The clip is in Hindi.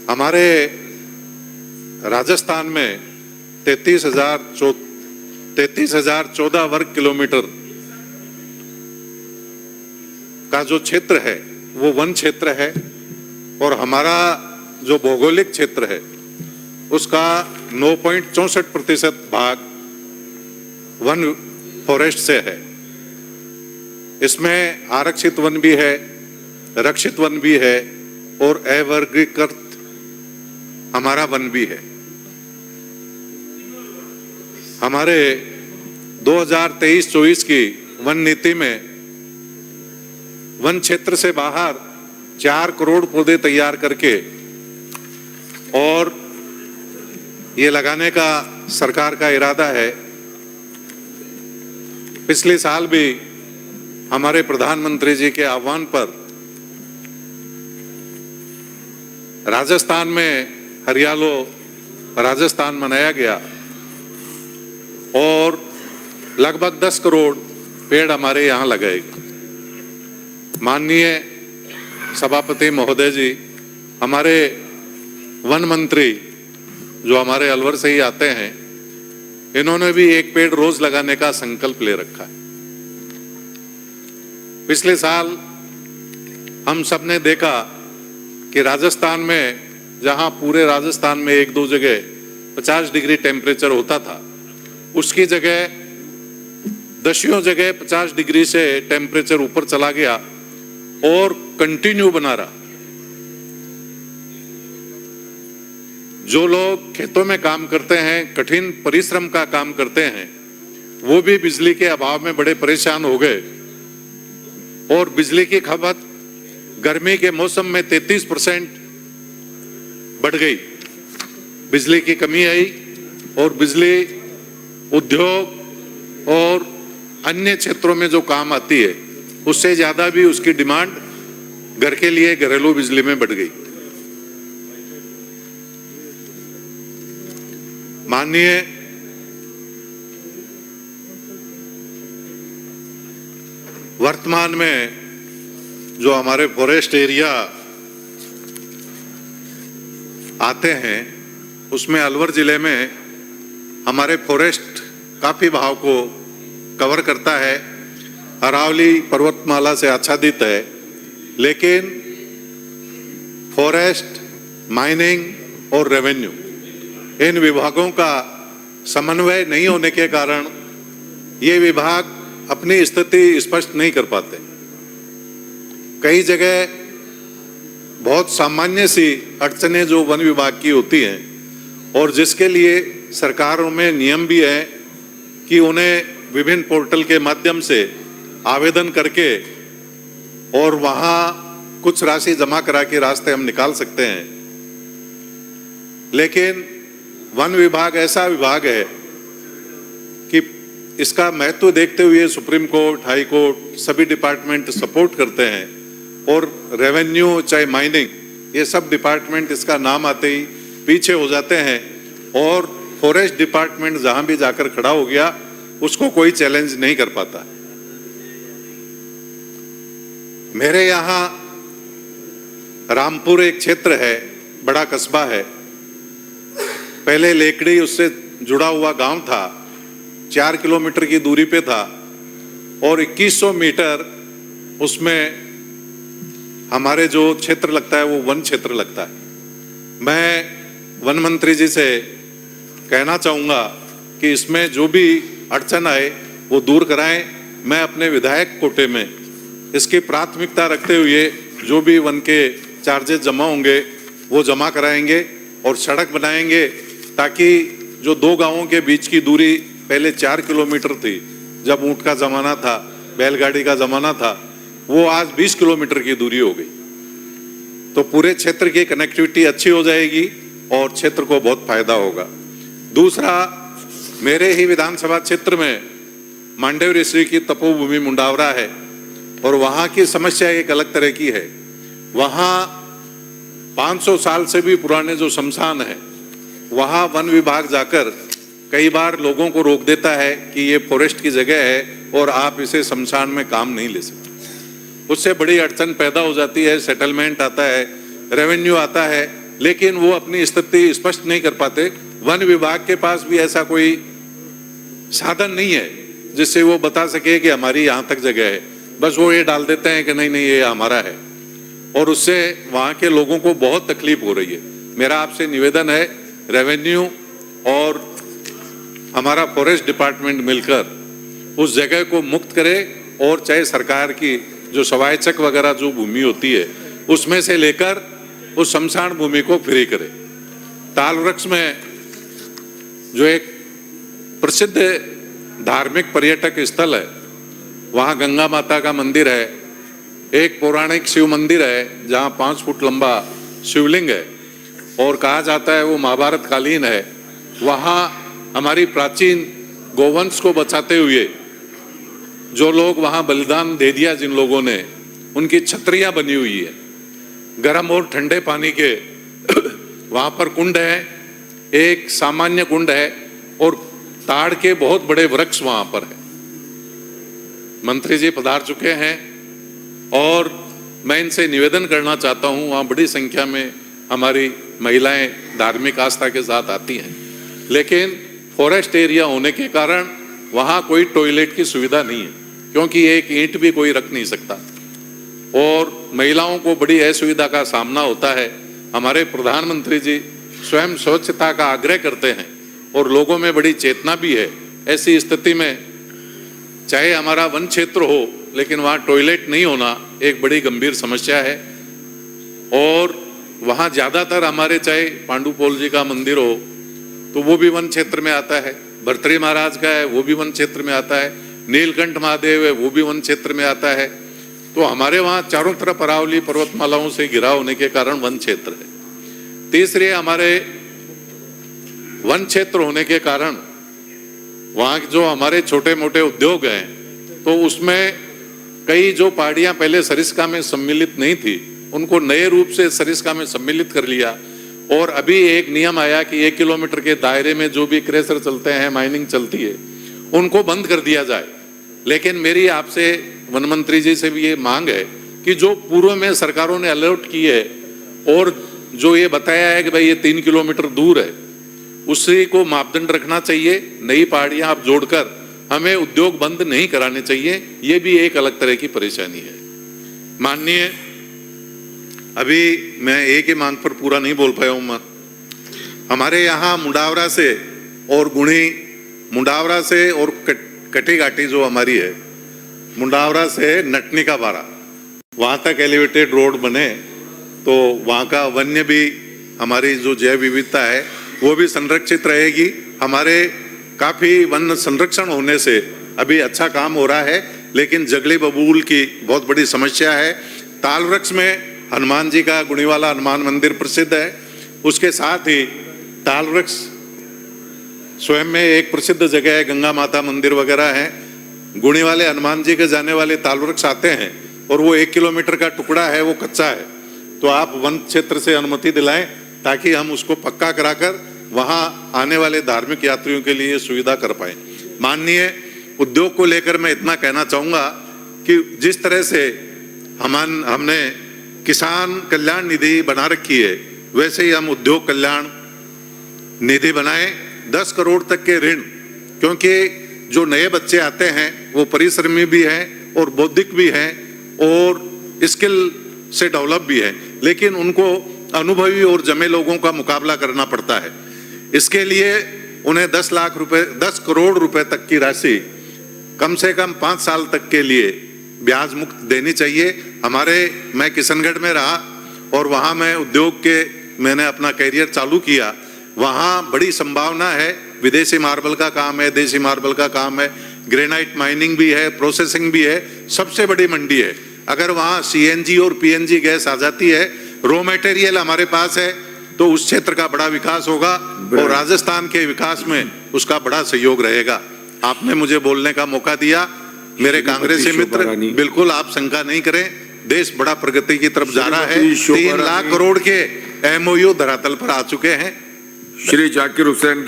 हमारे राजस्थान में 33,014 वर्ग किलोमीटर का जो क्षेत्र है वो वन क्षेत्र है और हमारा जो भौगोलिक क्षेत्र है उसका 9.64% भाग वन फॉरेस्ट से है। इसमें आरक्षित वन भी है, रक्षित वन भी है और अवर्गीकृत हमारा वन भी है। हमारे 2023-24 की वन नीति में वन क्षेत्र से बाहर 4 करोड़ पौधे तैयार करके और ये लगाने का सरकार का इरादा है। पिछले साल भी हमारे प्रधानमंत्री जी के आह्वान पर राजस्थान में हरियालो राजस्थान मनाया गया और लगभग 10 करोड़ पेड़ हमारे यहाँ लगाए गए। माननीय सभापति महोदय जी, हमारे वन मंत्री जो हमारे अलवर से ही आते हैं, इन्होंने भी 1 पेड़ रोज लगाने का संकल्प ले रखा है। पिछले साल हम सब ने देखा कि राजस्थान में, जहां पूरे राजस्थान में 1-2 जगह 50 डिग्री टेम्परेचर होता था, उसकी जगह दसियों जगह 50 डिग्री से टेम्परेचर ऊपर चला गया और कंटिन्यू बना रहा। जो लोग खेतों में काम करते हैं, कठिन परिश्रम का काम करते हैं, वो भी बिजली के अभाव में बड़े परेशान हो गए और बिजली की खपत गर्मी के मौसम में 33% बढ़ गई। बिजली की कमी आई और बिजली उद्योग और अन्य क्षेत्रों में जो काम आती है उससे ज्यादा भी उसकी डिमांड घर के लिए घरेलू बिजली में बढ़ गई। माननीय वर्तमान में जो हमारे फॉरेस्ट एरिया आते हैं उसमें अलवर जिले में हमारे फॉरेस्ट काफी भाग को कवर करता है। अरावली पर्वतमाला से आच्छादित है, लेकिन फॉरेस्ट, माइनिंग और रेवेन्यू इन विभागों का समन्वय नहीं होने के कारण ये विभाग अपनी स्थिति स्पष्ट नहीं कर पाते। कई जगह बहुत सामान्य सी अड़चनें जो वन विभाग की होती हैं और जिसके लिए सरकारों में नियम भी है कि उन्हें विभिन्न पोर्टल के माध्यम से आवेदन करके और वहां कुछ राशि जमा करा के रास्ते हम निकाल सकते हैं। लेकिन वन विभाग ऐसा विभाग है कि इसका महत्व देखते हुए सुप्रीम कोर्ट, हाई कोर्ट, सभी डिपार्टमेंट सपोर्ट करते हैं और रेवेन्यू चाहे माइनिंग, ये सब डिपार्टमेंट इसका नाम आते ही पीछे हो जाते हैं और फॉरेस्ट डिपार्टमेंट जहां भी जाकर खड़ा हो गया उसको कोई चैलेंज नहीं कर पाता। मेरे यहाँ रामपुर एक क्षेत्र है, बड़ा कस्बा है। पहले लेकड़ी उससे जुड़ा हुआ गांव था, 4 किलोमीटर की दूरी पे था और 2100 मीटर उसमें हमारे जो क्षेत्र लगता है वो वन क्षेत्र लगता है। मैं वन मंत्री जी से कहना चाहूँगा कि इसमें जो भी अड़चन आए वो दूर कराएं। मैं अपने विधायक कोटे में इसकी प्राथमिकता रखते हुए जो भी वन के चार्जेस जमा होंगे वो जमा कराएंगे और सड़क बनाएंगे ताकि जो 2 गांवों के बीच की दूरी पहले 4 किलोमीटर थी, जब ऊंट का जमाना था, बैलगाड़ी का जमाना था, वो आज 20 किलोमीटर की दूरी हो गई। तो पूरे क्षेत्र की कनेक्टिविटी अच्छी हो जाएगी और क्षेत्र को बहुत फायदा होगा। दूसरा, मेरे ही विधानसभा क्षेत्र में मांडव ऋषि की तपोभूमि मुंडावरा है और वहां की समस्या एक अलग तरह की है। वहां 500 साल से भी पुराने जो शमशान है, वहां वन विभाग जाकर कई बार लोगों को रोक देता है कि ये फॉरेस्ट की जगह है और आप इसे शमशान में काम नहीं ले सकते। उससे बड़ी अड़चन पैदा हो जाती है, सेटलमेंट आता है, रेवेन्यू आता है लेकिन वो अपनी स्थिति स्पष्ट नहीं कर पाते। वन विभाग के पास भी ऐसा कोई साधन नहीं है जिससे वो बता सके कि हमारी यहाँ तक जगह है। बस वो ये डाल देते हैं कि नहीं नहीं ये हमारा है, और उससे वहाँ के लोगों को बहुत तकलीफ हो रही है। मेरा आपसे निवेदन है, रेवेन्यू और हमारा फॉरेस्ट डिपार्टमेंट मिलकर उस जगह को मुक्त करे, और चाहे सरकार की जो स्वायत्तक वगैरह जो भूमि होती है उसमें से लेकर उस शमशान भूमि को फ्री करे। तालवृक्ष में जो एक प्रसिद्ध धार्मिक पर्यटक स्थल है, वहाँ गंगा माता का मंदिर है, एक पौराणिक शिव मंदिर है जहाँ 5 फुट लंबा शिवलिंग है, और कहा जाता है वो महाभारत कालीन है। वहाँ हमारी प्राचीन गोवंश को बचाते हुए जो लोग वहाँ बलिदान दे दिया, जिन लोगों ने, उनकी छतरियाँ बनी हुई है। गर्म और ठंडे पानी के वहाँ पर कुंड है, एक सामान्य कुंड है, और ताड़ के बहुत बड़े वृक्ष वहाँ पर है। मंत्री जी पधार चुके हैं और मैं इनसे निवेदन करना चाहता हूँ, वहाँ बड़ी संख्या में हमारी महिलाएं धार्मिक आस्था के साथ आती हैं, लेकिन फॉरेस्ट एरिया होने के कारण वहाँ कोई टॉयलेट की सुविधा नहीं है, क्योंकि एक ईंट भी कोई रख नहीं सकता, और महिलाओं को बड़ी असुविधा का सामना होता है। हमारे प्रधानमंत्री जी स्वयं स्वच्छता का आग्रह करते हैं और लोगों में बड़ी चेतना भी है। ऐसी स्थिति में चाहे हमारा वन क्षेत्र हो, लेकिन वहाँ टॉयलेट नहीं होना एक बड़ी गंभीर समस्या है। और वहाँ ज़्यादातर हमारे, चाहे पांडुपोल जी का मंदिर हो तो वो भी वन क्षेत्र में आता है, भर्तृहरि महाराज का है वो भी वन क्षेत्र में आता है, नीलकंठ महादेव है वो भी वन क्षेत्र में आता है। तो हमारे वहाँ चारों तरफ अरावली पर्वतमालाओं से घिरा होने के कारण वन क्षेत्र है। तीसरे, हमारे वन क्षेत्र होने के कारण वहाँ जो हमारे छोटे मोटे उद्योग हैं, तो उसमें कई जो पहाड़ियाँ पहले सरिस्का में सम्मिलित नहीं थी, उनको नए रूप से सरिस्का में सम्मिलित कर लिया। और अभी एक नियम आया कि 1 किलोमीटर के दायरे में जो भी क्रेशर चलते हैं, माइनिंग चलती है, उनको बंद कर दिया जाए। लेकिन मेरी आपसे वन मंत्री जी से भी ये मांग है कि जो पूर्व में सरकारों ने अलर्ट की है और जो ये बताया है कि भाई ये 3 किलोमीटर दूर है, उसी को मापदंड रखना चाहिए। नई पहाड़ियां आप जोड़कर हमें उद्योग बंद नहीं कराने चाहिए, ये भी एक अलग तरह की परेशानी है। माननीय, अभी मैं एक ही मांग पर पूरा नहीं बोल पाया हूं मैं। हमारे यहाँ मुंडावरा से और गुणी, मुंडावरा से और कटी घाटी जो हमारी है, मुंडावरा से नटनी का बारा, वहाँ तक एलिवेटेड रोड बने तो वहाँ का वन्य भी, हमारी जो जैव विविधता है वो भी संरक्षित रहेगी। हमारे काफ़ी वन संरक्षण होने से अभी अच्छा काम हो रहा है, लेकिन जंगली बबूल की बहुत बड़ी समस्या है। तालवृक्ष में हनुमान जी का गुणीवाला हनुमान मंदिर प्रसिद्ध है, उसके साथ ही तालवृक्ष स्वयं में एक प्रसिद्ध जगह है, गंगा माता मंदिर वगैरह है। गुणी वाले हनुमान जी के जाने वाले तालवृक्ष आते हैं और वो 1 किलोमीटर का टुकड़ा है, वो कच्चा है, तो आप वन क्षेत्र से अनुमति दिलाएं ताकि हम उसको पक्का कराकर वहाँ आने वाले धार्मिक यात्रियों के लिए सुविधा कर पाए। माननीय, उद्योग को लेकर मैं इतना कहना चाहूँगा कि जिस तरह से हमने किसान कल्याण निधि बना रखी है, वैसे ही हम उद्योग कल्याण निधि बनाएं, 10 करोड़ तक के ऋण, क्योंकि जो नए बच्चे आते हैं वो परिश्रमी भी हैं और बौद्धिक भी हैं और स्किल से डेवलप भी है, लेकिन उनको अनुभवी और जमे लोगों का मुकाबला करना पड़ता है। इसके लिए उन्हें 10 लाख रुपए, 10 करोड़ रुपए तक की राशि कम से कम 5 साल तक के लिए ब्याज मुक्त देनी चाहिए। मैं किशनगढ़ में रहा और वहाँ मैं उद्योग के, मैंने अपना कैरियर चालू किया। वहाँ बड़ी संभावना है, विदेशी मार्बल का काम है, देशी मार्बल का काम है, ग्रेनाइट माइनिंग भी है, प्रोसेसिंग भी है, सबसे बड़ी मंडी है। अगर वहाँ सीएनजी और पीएनजी गैस आ जाती है, रॉ मटेरियल हमारे पास है, तो उस क्षेत्र का बड़ा विकास होगा और राजस्थान के विकास में उसका बड़ा सहयोग रहेगा। आपने मुझे बोलने का मौका दिया, मेरे कांग्रेसी मित्र, बिल्कुल आप शंका नहीं करें, देश बड़ा प्रगति की तरफ जा रहा है। 3 लाख करोड़ के MOU धरातल पर आ चुके हैं। श्री जाकिर हुसैन